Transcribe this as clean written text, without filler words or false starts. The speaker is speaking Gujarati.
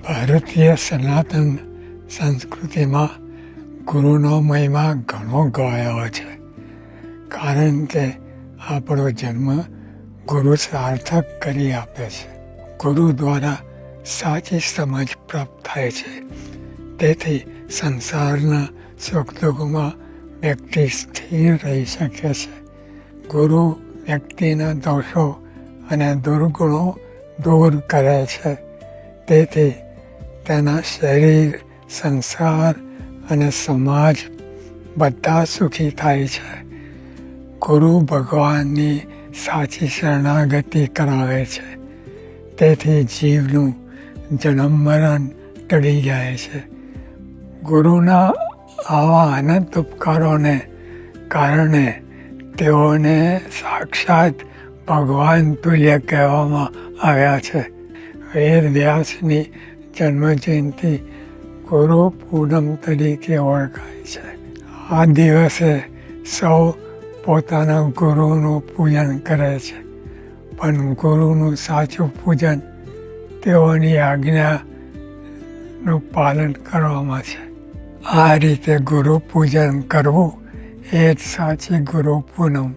ભારતીય સનાતન સંસ્કૃતિમાં ગુરુનો મહિમા ઘણો ગવાયો છે, કારણ કે આપણો જન્મ ગુરુ સાર્થક કરી આપે છે. ગુરુ દ્વારા સાચી સમજ પ્રાપ્ત થાય છે. તેથી સંસારના સુખ દુઃખમાં વ્યક્તિ સ્થિર રહી શકે છે. ગુરુ વ્યક્તિના દોષો અને દુર્ગુણો દૂર કરે છે. તેથી તેના શરીર, સંસાર અને સમાજ બધા સુખી થાય છે. ગુરુ ભગવાનની સાચી શરણાગતિ કરાવે છે. તેથી જીવનું જન્મ મરણ ટળી જાય છે. ગુરુના આવા અનંત ઉપકારોને કારણે તેઓને સાક્ષાત ભગવાન તુલ્ય કહેવામાં આવ્યા છે. વેદ વ્યાસની જન્મજયંતિ ગુરુ પૂનમ તરીકે ઓળખાય છે. આ દિવસે સૌ પોતાના ગુરુનું પૂજન કરે છે, પણ ગુરુનું સાચું પૂજન તેઓની આજ્ઞાનું પાલન કરવામાં છે. આ રીતે ગુરુ પૂજન કરવું એ જ સાચી ગુરુ પૂનમ.